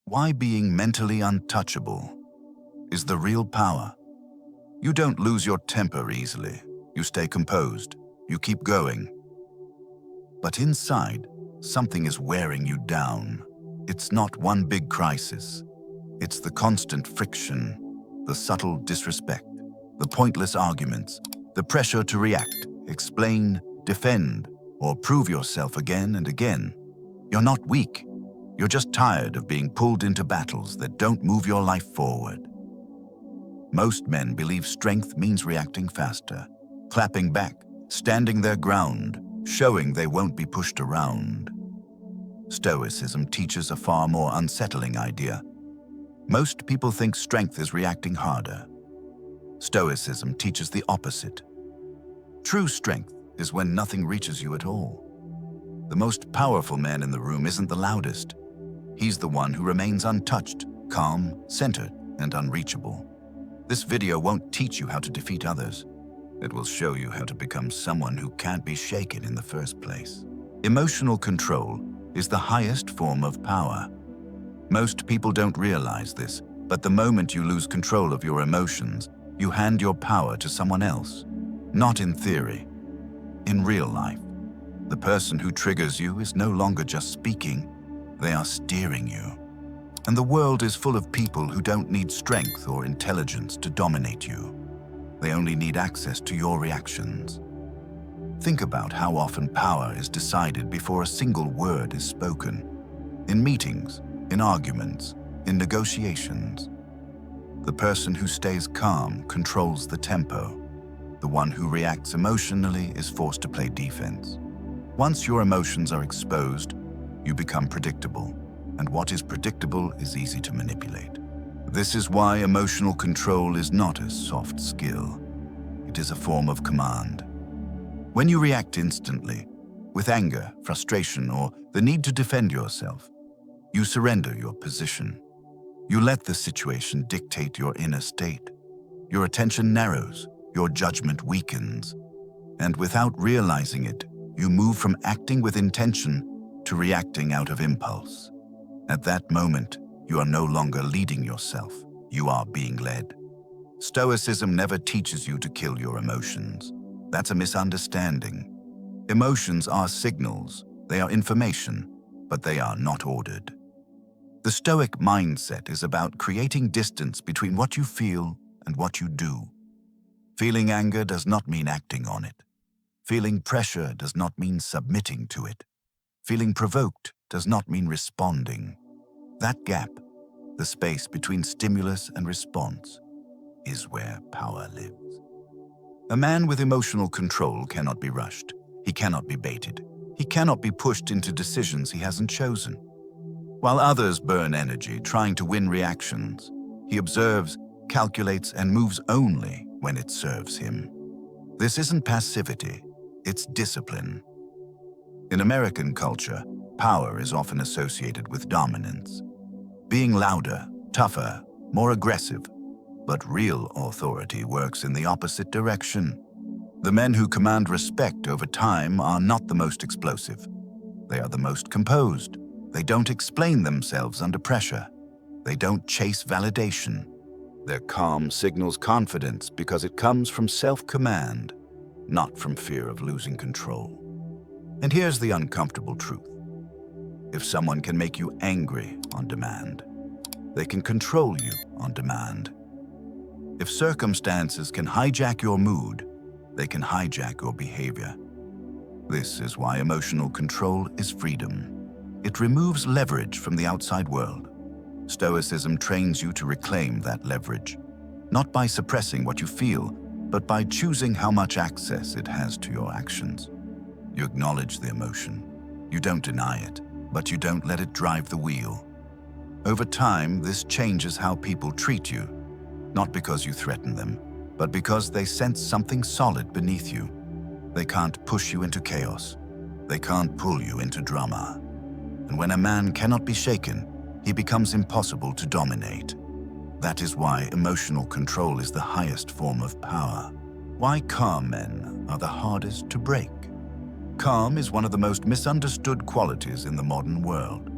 Why being mentally untouchable is the real power. You don't lose your temper easily. You stay composed. You keep going. But inside, something is wearing you down. It's not one big crisis. It's the constant friction, the subtle disrespect, the pointless arguments, the pressure to react, explain, defend, or prove yourself again and again. You're not weak. You're just tired of being pulled into battles that don't move your life forward. Most men believe strength means reacting faster, clapping back, standing their ground, showing they won't be pushed around. Stoicism teaches a far more unsettling idea. Most people think strength is reacting harder. Stoicism teaches the opposite. True strength is when nothing reaches you at all. The most powerful man in the room isn't the loudest. He's the one who remains untouched, calm, centered, and unreachable. This video won't teach you how to defeat others. It will show you how to become someone who can't be shaken in the first place. Emotional control is the highest form of power. Most people don't realize this, but the moment you lose control of your emotions, you hand your power to someone else. Not in theory. In real life, the person who triggers you is no longer just speaking. They are steering you. And the world is full of people who don't need strength or intelligence to dominate you. They only need access to your reactions. Think about how often power is decided before a single word is spoken. In meetings, in arguments, in negotiations. The person who stays calm controls the tempo. The one who reacts emotionally is forced to play defense. Once your emotions are exposed, you become predictable, and what is predictable is easy to manipulate. This is why emotional control is not a soft skill. It is a form of command. When you react instantly, with anger, frustration, or the need to defend yourself, you surrender your position. You let the situation dictate your inner state. Your attention narrows, your judgment weakens, and without realizing it, you move from acting with intention to reacting out of impulse. At that moment, you are no longer leading yourself, you are being led. Stoicism never teaches you to kill your emotions. That's a misunderstanding. Emotions are signals, they are information, but they are not ordered. The Stoic mindset is about creating distance between what you feel and what you do. Feeling anger does not mean acting on it. Feeling pressure does not mean submitting to it. Feeling provoked does not mean responding. That gap, the space between stimulus and response, is where power lives. A man with emotional control cannot be rushed. He cannot be baited. He cannot be pushed into decisions he hasn't chosen. While others burn energy trying to win reactions, he observes, calculates, and moves only when it serves him. This isn't passivity, it's discipline. In American culture, power is often associated with dominance. Being louder, tougher, more aggressive. But real authority works in the opposite direction. The men who command respect over time are not the most explosive. They are the most composed. They don't explain themselves under pressure. They don't chase validation. Their calm signals confidence because it comes from self-command, not from fear of losing control. And here's the uncomfortable truth. If someone can make you angry on demand, they can control you on demand. If circumstances can hijack your mood, they can hijack your behavior. This is why emotional control is freedom. It removes leverage from the outside world. Stoicism trains you to reclaim that leverage, not by suppressing what you feel, but by choosing how much access it has to your actions. You acknowledge the emotion. You don't deny it, but you don't let it drive the wheel. Over time, this changes how people treat you, not because you threaten them, but because they sense something solid beneath you. They can't push you into chaos. They can't pull you into drama. And when a man cannot be shaken, he becomes impossible to dominate. That is why emotional control is the highest form of power. Why calm men are the hardest to break. Calm is one of the most misunderstood qualities in the modern world.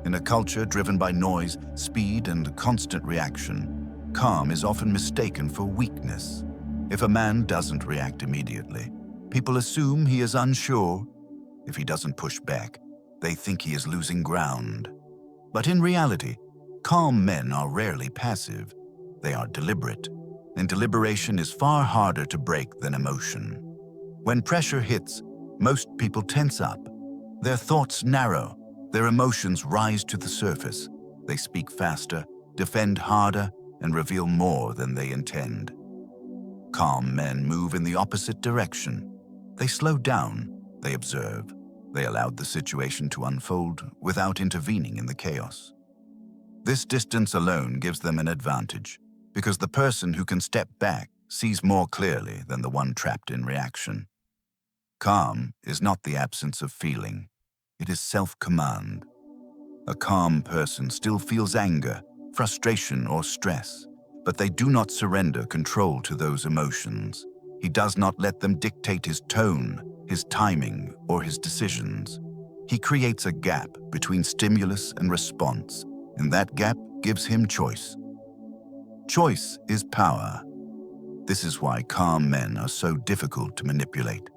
In a culture driven by noise, speed, and constant reaction, calm is often mistaken for weakness. If a man doesn't react immediately, people assume he is unsure. If he doesn't push back, they think he is losing ground. But in reality, calm men are rarely passive. They are deliberate, and deliberation is far harder to break than emotion. When pressure hits, most people tense up. Their thoughts narrow, their emotions rise to the surface. They speak faster, defend harder, and reveal more than they intend. Calm men move in the opposite direction. They slow down, they observe, they allow the situation to unfold without intervening in the chaos. This distance alone gives them an advantage, because the person who can step back sees more clearly than the one trapped in reaction. Calm is not the absence of feeling, it is self-command. A calm person still feels anger, frustration, or stress, but they do not surrender control to those emotions. He does not let them dictate his tone, his timing, or his decisions. He creates a gap between stimulus and response, and that gap gives him choice. Choice is power. This is why calm men are so difficult to manipulate.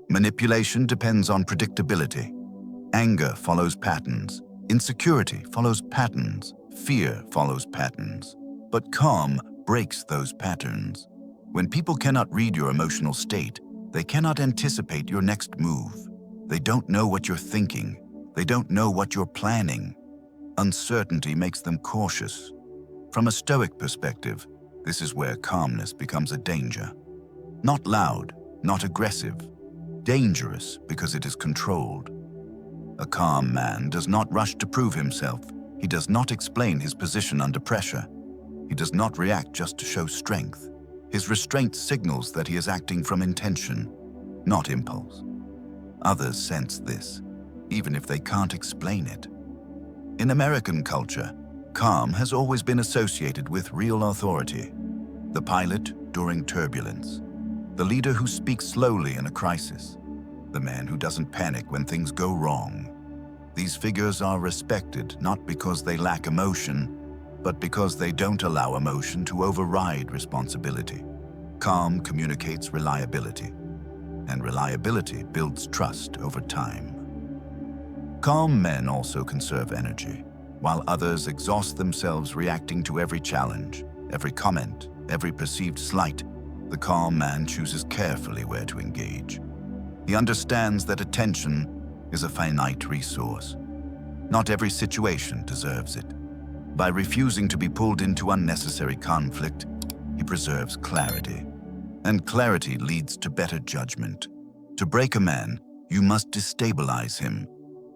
Manipulation depends on predictability. Anger follows patterns. Insecurity follows patterns. Fear follows patterns. But calm breaks those patterns. When people cannot read your emotional state, they cannot anticipate your next move. They don't know what you're thinking. They don't know what you're planning. Uncertainty makes them cautious. From a Stoic perspective, this is where calmness becomes a danger. Not loud, not aggressive. Dangerous because it is controlled. A calm man does not rush to prove himself. He does not explain his position under pressure. He does not react just to show strength. His restraint signals that he is acting from intention, not impulse. Others sense this, even if they can't explain it. In American culture, calm has always been associated with real authority. The pilot during turbulence, the leader who speaks slowly in a crisis, the man who doesn't panic when things go wrong. These figures are respected not because they lack emotion, but because they don't allow emotion to override responsibility. Calm communicates reliability, and reliability builds trust over time. Calm men also conserve energy, while others exhaust themselves reacting to every challenge, every comment, every perceived slight. The calm man chooses carefully where to engage. He understands that attention is a finite resource. Not every situation deserves it. By refusing to be pulled into unnecessary conflict, he preserves clarity. And clarity leads to better judgment. To break a man, you must destabilize him.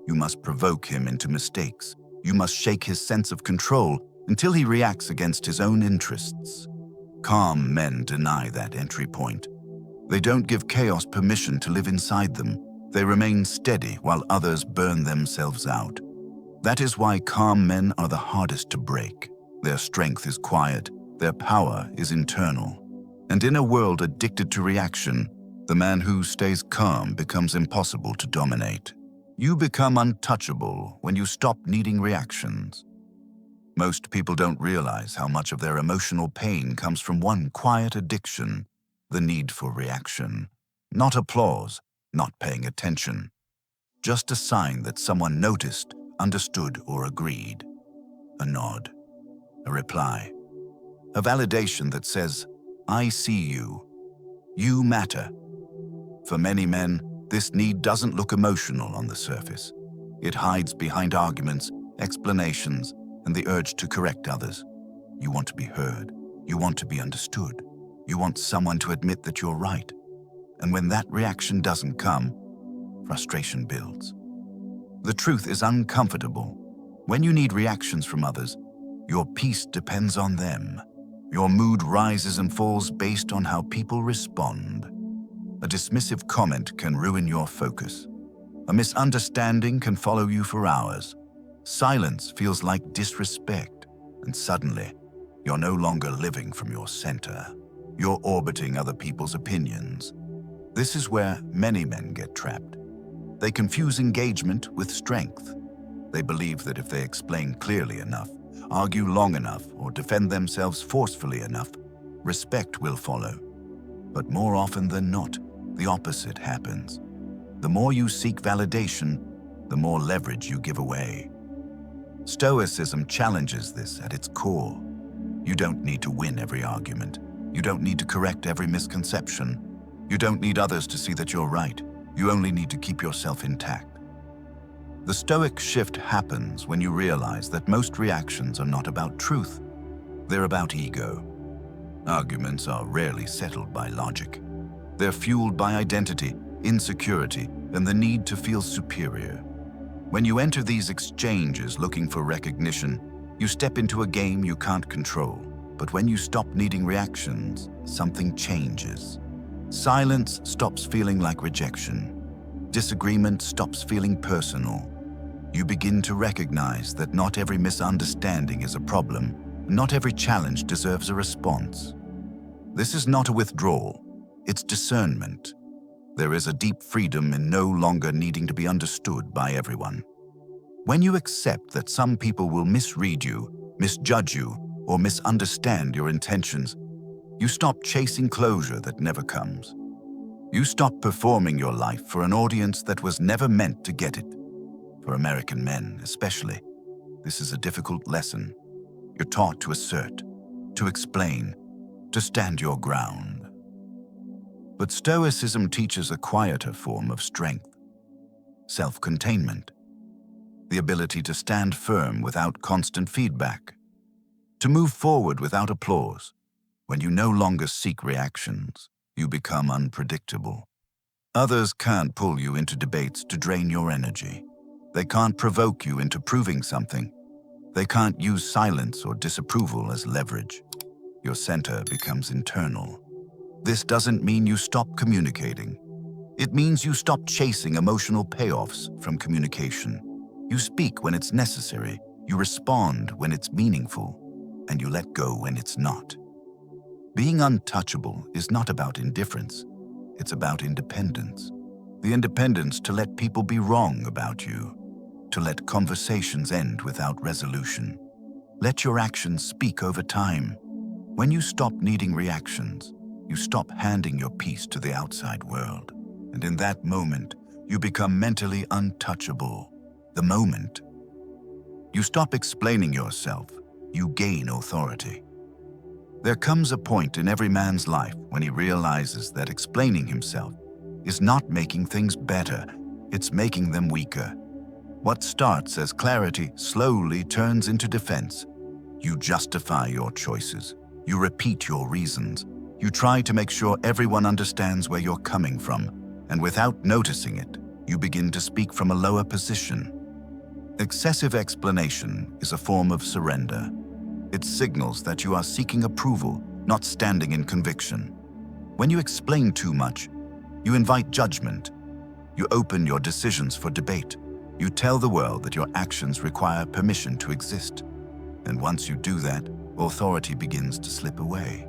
You must provoke him into mistakes. You must shake his sense of control until he reacts against his own interests. Calm men deny that entry point. They don't give chaos permission to live inside them. They remain steady while others burn themselves out. That is why calm men are the hardest to break. Their strength is quiet, their power is internal. And in a world addicted to reaction, the man who stays calm becomes impossible to dominate. You become untouchable when you stop needing reactions. Most people don't realize how much of their emotional pain comes from one quiet addiction, the need for reaction. Not applause, not paying attention. Just a sign that someone noticed, understood, or agreed. A nod, a reply, a validation that says, "I see you. You matter." For many men, this need doesn't look emotional on the surface. It hides behind arguments, explanations, and the urge to correct others. You want to be heard. You want to be understood. You want someone to admit that you're right. And when that reaction doesn't come, frustration builds. The truth is uncomfortable. When you need reactions from others, your peace depends on them. Your mood rises and falls based on how people respond. A dismissive comment can ruin your focus. A misunderstanding can follow you for hours. Silence feels like disrespect, and suddenly, you're no longer living from your center. You're orbiting other people's opinions. This is where many men get trapped. They confuse engagement with strength. They believe that if they explain clearly enough, argue long enough, or defend themselves forcefully enough, respect will follow. But more often than not, the opposite happens. The more you seek validation, the more leverage you give away. Stoicism challenges this at its core. You don't need to win every argument. You don't need to correct every misconception. You don't need others to see that you're right. You only need to keep yourself intact. The Stoic shift happens when you realize that most reactions are not about truth. They're about ego. Arguments are rarely settled by logic. They're fueled by identity, insecurity, and the need to feel superior. When you enter these exchanges looking for recognition, you step into a game you can't control. But when you stop needing reactions, something changes. Silence stops feeling like rejection. Disagreement stops feeling personal. You begin to recognize that not every misunderstanding is a problem. Not every challenge deserves a response. This is not a withdrawal, it's discernment. There is a deep freedom in no longer needing to be understood by everyone. When you accept that some people will misread you, misjudge you, or misunderstand your intentions, you stop chasing closure that never comes. You stop performing your life for an audience that was never meant to get it. For American men, especially, this is a difficult lesson. You're taught to assert, to explain, to stand your ground. But Stoicism teaches a quieter form of strength, self-containment, the ability to stand firm without constant feedback, to move forward without applause. When you no longer seek reactions, you become unpredictable. Others can't pull you into debates to drain your energy. They can't provoke you into proving something. They can't use silence or disapproval as leverage. Your center becomes internal. This doesn't mean you stop communicating. It means you stop chasing emotional payoffs from communication. You speak when it's necessary, you respond when it's meaningful, and you let go when it's not. Being untouchable is not about indifference. It's about independence. The independence to let people be wrong about you, to let conversations end without resolution. Let your actions speak over time. When you stop needing reactions, you stop handing your peace to the outside world. And in that moment, you become mentally untouchable. The moment you stop explaining yourself, you gain authority. There comes a point in every man's life when he realizes that explaining himself is not making things better, it's making them weaker. What starts as clarity slowly turns into defense. You justify your choices. You repeat your reasons. You try to make sure everyone understands where you're coming from, and without noticing it, you begin to speak from a lower position. Excessive explanation is a form of surrender. It signals that you are seeking approval, not standing in conviction. When you explain too much, you invite judgment. You open your decisions for debate. You tell the world that your actions require permission to exist. And once you do that, authority begins to slip away.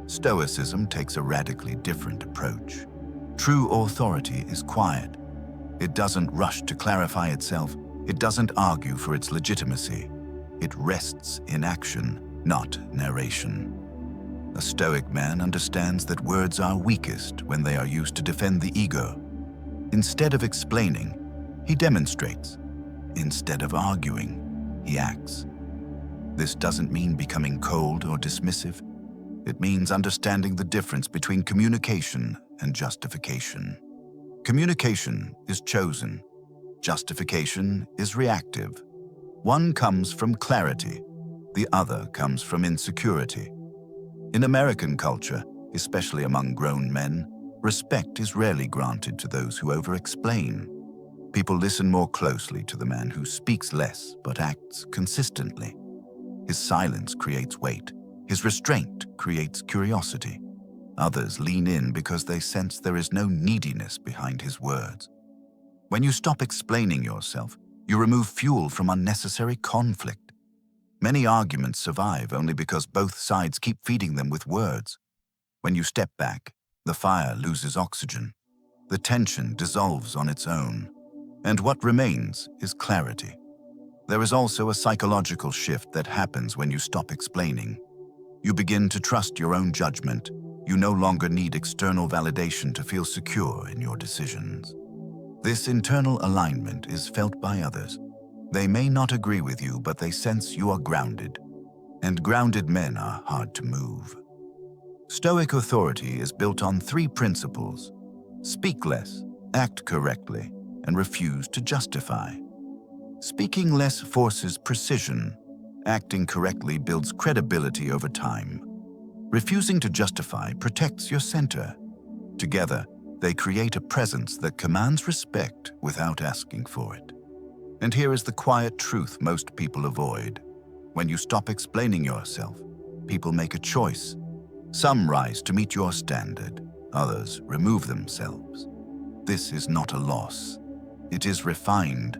Stoicism takes a radically different approach. True authority is quiet. It doesn't rush to clarify itself. It doesn't argue for its legitimacy. It rests in action, not narration. A Stoic man understands that words are weakest when they are used to defend the ego. Instead of explaining, he demonstrates. Instead of arguing, he acts. This doesn't mean becoming cold or dismissive. It means understanding the difference between communication and justification. Communication is chosen. Justification is reactive. One comes from clarity. The other comes from insecurity. In American culture, especially among grown men, respect is rarely granted to those who over-explain. People listen more closely to the man who speaks less but acts consistently. His silence creates weight. His restraint creates curiosity. Others lean in because they sense there is no neediness behind his words. When you stop explaining yourself, you remove fuel from unnecessary conflict. Many arguments survive only because both sides keep feeding them with words. When you step back, the fire loses oxygen. The tension dissolves on its own. And what remains is clarity. There is also a psychological shift that happens when you stop explaining. You begin to trust your own judgment. You no longer need external validation to feel secure in your decisions. This internal alignment is felt by others. They may not agree with you, but they sense you are grounded. And grounded men are hard to move. Stoic authority is built on 3 principles: speak less, act correctly, and refuse to justify. Speaking less forces precision. Acting correctly builds credibility over time. Refusing to justify protects your center. Together, they create a presence that commands respect without asking for it. And here is the quiet truth most people avoid. When you stop explaining yourself, people make a choice. Some rise to meet your standard, others remove themselves. This is not a loss. It is refined.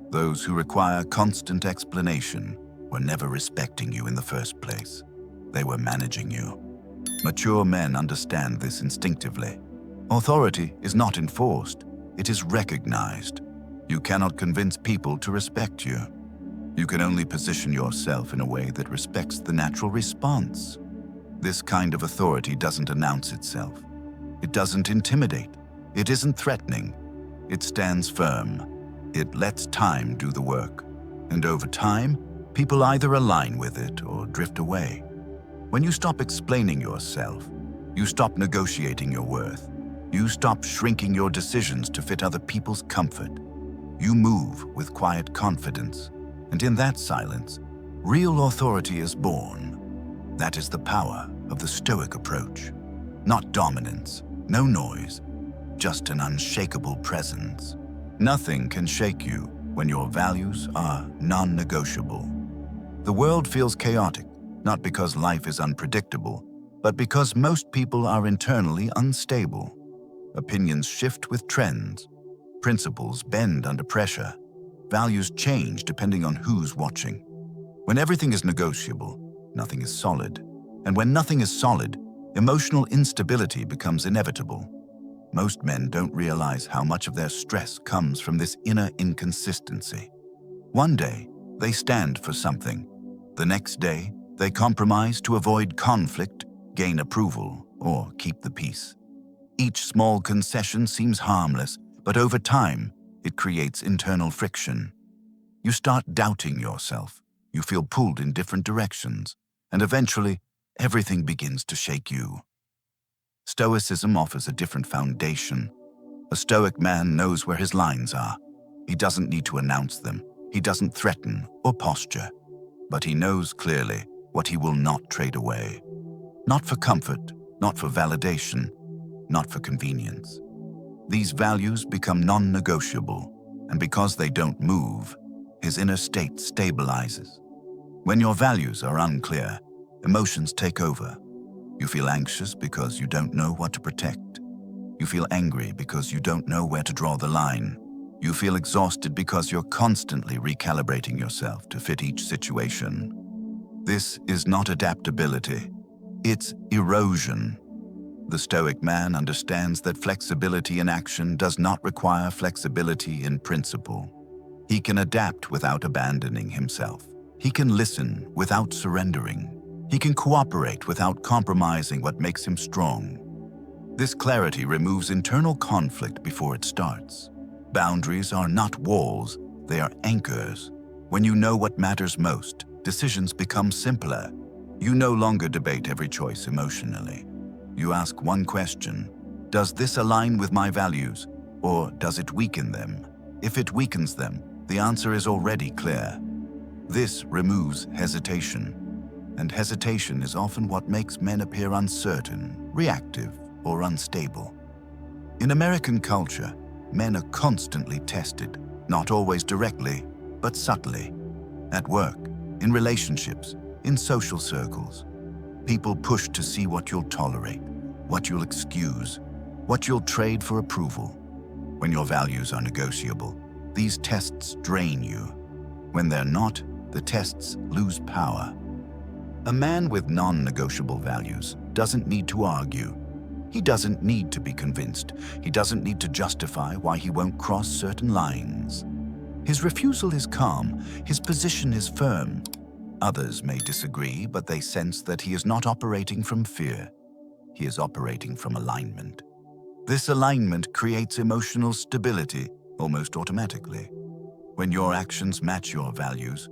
Those who require constant explanation were never respecting you in the first place. They were managing you. Mature men understand this instinctively. Authority is not enforced, it is recognized. You cannot convince people to respect you. You can only position yourself in a way that respects the natural response. This kind of authority doesn't announce itself. It doesn't intimidate. It isn't threatening. It stands firm. It lets time do the work. And over time, people either align with it or drift away. When you stop explaining yourself, you stop negotiating your worth. You stop shrinking your decisions to fit other people's comfort. You move with quiet confidence. And in that silence, real authority is born. That is the power of the Stoic approach. Not dominance, no noise, just an unshakable presence. Nothing can shake you when your values are non-negotiable. The world feels chaotic, not because life is unpredictable, but because most people are internally unstable. Opinions shift with trends. Principles bend under pressure. Values change depending on who's watching. When everything is negotiable, nothing is solid. And when nothing is solid, emotional instability becomes inevitable. Most men don't realize how much of their stress comes from this inner inconsistency. One day, they stand for something. The next day, they compromise to avoid conflict, gain approval, or keep the peace. Each small concession seems harmless, but over time, it creates internal friction. You start doubting yourself. You feel pulled in different directions, and eventually, everything begins to shake you. Stoicism offers a different foundation. A Stoic man knows where his lines are. He doesn't need to announce them. He doesn't threaten or posture. But he knows clearly what he will not trade away. Not for comfort, not for validation, not for convenience. These values become non-negotiable, and because they don't move, his inner state stabilizes. When your values are unclear, emotions take over. You feel anxious because you don't know what to protect. You feel angry because you don't know where to draw the line. You feel exhausted because you're constantly recalibrating yourself to fit each situation. This is not adaptability. It's erosion. The Stoic man understands that flexibility in action does not require flexibility in principle. He can adapt without abandoning himself. He can listen without surrendering. He can cooperate without compromising what makes him strong. This clarity removes internal conflict before it starts. Boundaries are not walls, they are anchors. When you know what matters most, decisions become simpler. You no longer debate every choice emotionally. You ask one question: does this align with my values, or does it weaken them? If it weakens them, the answer is already clear. This removes hesitation, and hesitation is often what makes men appear uncertain, reactive, or unstable. In American culture, men are constantly tested, not always directly, but subtly. At work, in relationships, in social circles, people push to see what you'll tolerate, what you'll excuse, what you'll trade for approval. When your values are negotiable, these tests drain you. When they're not, the tests lose power. A man with non-negotiable values doesn't need to argue. He doesn't need to be convinced. He doesn't need to justify why he won't cross certain lines. His refusal is calm, his position is firm. Others may disagree, but they sense that he is not operating from fear. He is operating from alignment. This alignment creates emotional stability almost automatically. When your actions match your values,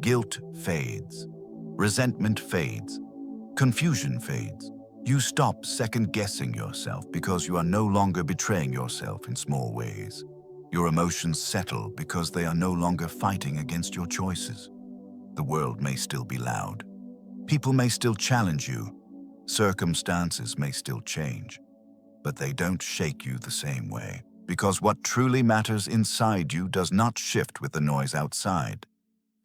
guilt fades, resentment fades, confusion fades. You stop second-guessing yourself because you are no longer betraying yourself in small ways. Your emotions settle because they are no longer fighting against your choices. The world may still be loud. People may still challenge you. Circumstances may still change. But they don't shake you the same way, because what truly matters inside you does not shift with the noise outside.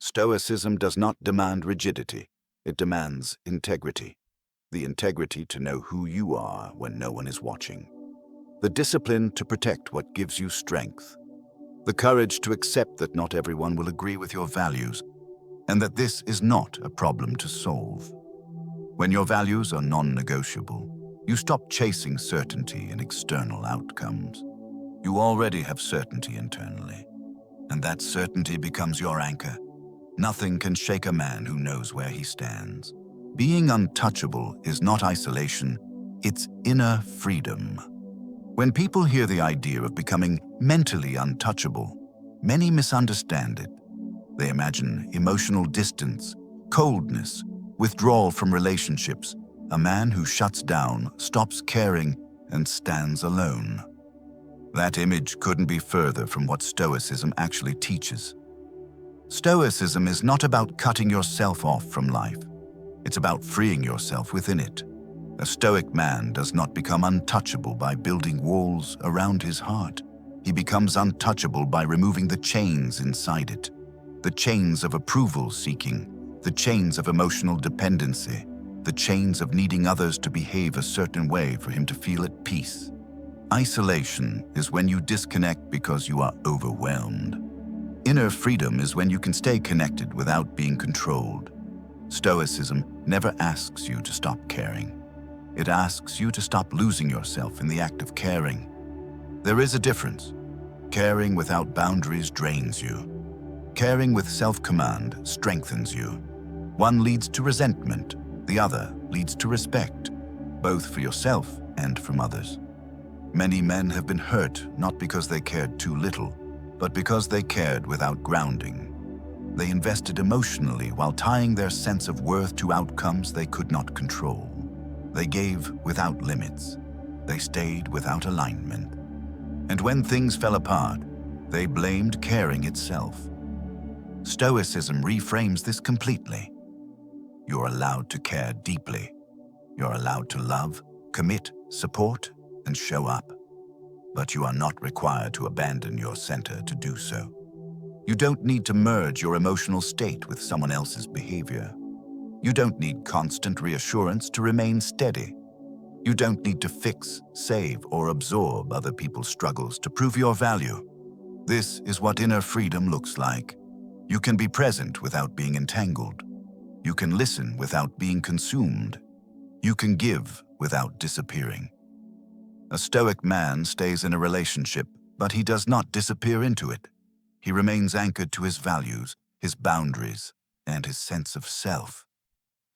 Stoicism does not demand rigidity. It demands integrity. The integrity to know who you are when no one is watching. The discipline to protect what gives you strength. The courage to accept that not everyone will agree with your values, and that this is not a problem to solve. When your values are non-negotiable, you stop chasing certainty in external outcomes. You already have certainty internally, and that certainty becomes your anchor. Nothing can shake a man who knows where he stands. Being untouchable is not isolation, it's inner freedom. When people hear the idea of becoming mentally untouchable, many misunderstand it. They imagine emotional distance, coldness, withdrawal from relationships, a man who shuts down, stops caring, and stands alone. That image couldn't be further from what Stoicism actually teaches. Stoicism is not about cutting yourself off from life. It's about freeing yourself within it. A Stoic man does not become untouchable by building walls around his heart. He becomes untouchable by removing the chains inside it. The chains of approval seeking, the chains of emotional dependency, the chains of needing others to behave a certain way for him to feel at peace. Isolation is when you disconnect because you are overwhelmed. Inner freedom is when you can stay connected without being controlled. Stoicism never asks you to stop caring. It asks you to stop losing yourself in the act of caring. There is a difference. Caring without boundaries drains you. Caring with self-command strengthens you. One leads to resentment, the other leads to respect, both for yourself and from others. Many men have been hurt not because they cared too little, but because they cared without grounding. They invested emotionally while tying their sense of worth to outcomes they could not control. They gave without limits. They stayed without alignment. And when things fell apart, they blamed caring itself. Stoicism reframes this completely. You're allowed to care deeply. You're allowed to love, commit, support, and show up. But you are not required to abandon your center to do so. You don't need to merge your emotional state with someone else's behavior. You don't need constant reassurance to remain steady. You don't need to fix, save, or absorb other people's struggles to prove your value. This is what inner freedom looks like. You can be present without being entangled. You can listen without being consumed. You can give without disappearing. A Stoic man stays in a relationship, but he does not disappear into it. He remains anchored to his values, his boundaries, and his sense of self.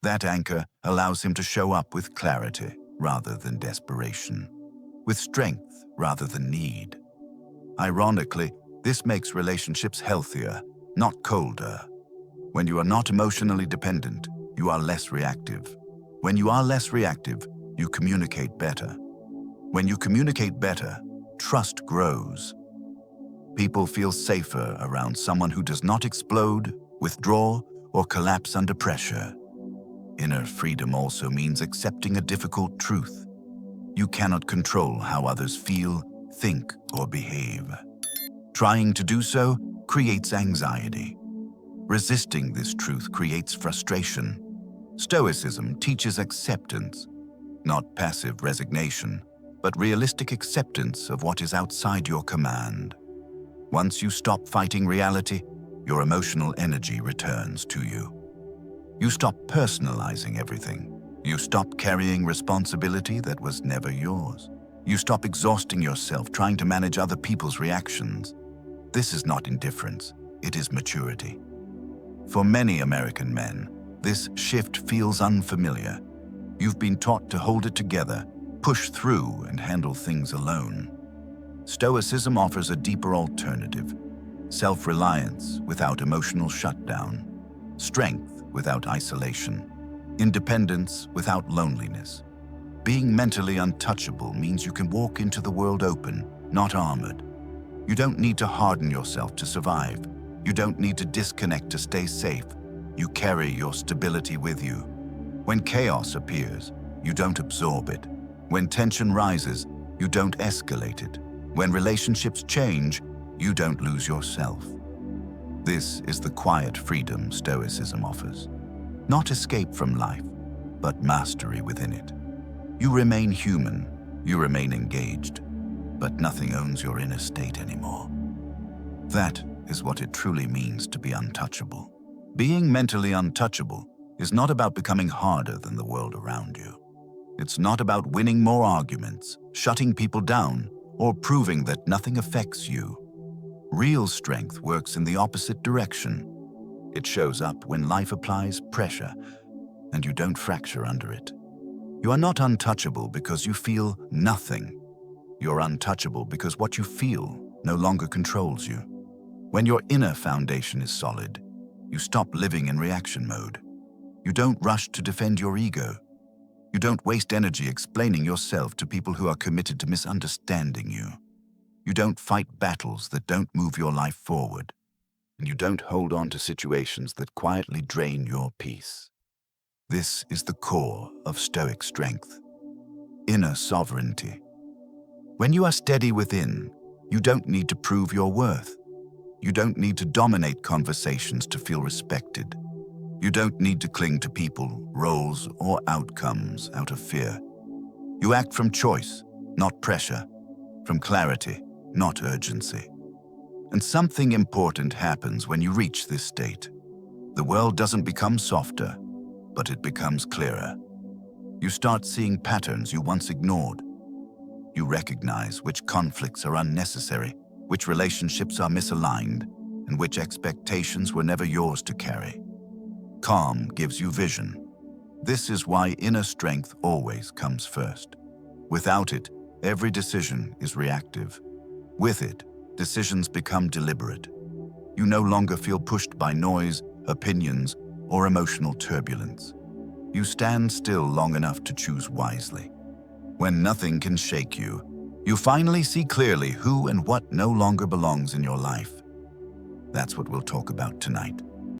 That anchor allows him to show up with clarity rather than desperation, with strength rather than need. Ironically, this makes relationships healthier, not colder. When you are not emotionally dependent, you are less reactive. When you are less reactive, you communicate better. When you communicate better, trust grows. People feel safer around someone who does not explode, withdraw, or collapse under pressure. Inner freedom also means accepting a difficult truth. You cannot control how others feel, think, or behave. Trying to do so creates anxiety. Resisting this truth creates frustration. Stoicism teaches acceptance, not passive resignation, but realistic acceptance of what is outside your command. Once you stop fighting reality, your emotional energy returns to you. You stop personalizing everything. You stop carrying responsibility that was never yours. You stop exhausting yourself trying to manage other people's reactions. This is not indifference, it is maturity. For many American men, this shift feels unfamiliar. You've been taught to hold it together, push through, and handle things alone. Stoicism offers a deeper alternative: self-reliance without emotional shutdown, strength without isolation, independence without loneliness. Being mentally untouchable means you can walk into the world open, not armored. You don't need to harden yourself to survive. You don't need to disconnect to stay safe. You carry your stability with you. When chaos appears, you don't absorb it. When tension rises, you don't escalate it. When relationships change, you don't lose yourself. This is the quiet freedom Stoicism offers. Not escape from life, but mastery within it. You remain human, you remain engaged, but nothing owns your inner state anymore. That is what it truly means to be untouchable. Being mentally untouchable is not about becoming harder than the world around you. It's not about winning more arguments, shutting people down, or proving that nothing affects you. Real strength works in the opposite direction. It shows up when life applies pressure, and you don't fracture under it. You are not untouchable because you feel nothing. You're untouchable because what you feel no longer controls you. When your inner foundation is solid, you stop living in reaction mode. You don't rush to defend your ego. You don't waste energy explaining yourself to people who are committed to misunderstanding you. You don't fight battles that don't move your life forward. And you don't hold on to situations that quietly drain your peace. This is the core of Stoic strength. Inner sovereignty. When you are steady within, you don't need to prove your worth. You don't need to dominate conversations to feel respected. You don't need to cling to people, roles, or outcomes out of fear. You act from choice, not pressure, from clarity, not urgency. And something important happens when you reach this state. The world doesn't become softer, but it becomes clearer. You start seeing patterns you once ignored. You recognize which conflicts are unnecessary, which relationships are misaligned, and which expectations were never yours to carry. Calm gives you vision. This is why inner strength always comes first. Without it, every decision is reactive. With it, decisions become deliberate. You no longer feel pushed by noise, opinions, or emotional turbulence. You stand still long enough to choose wisely. When nothing can shake you, you finally see clearly who and what no longer belongs in your life. That's what we'll talk about tonight.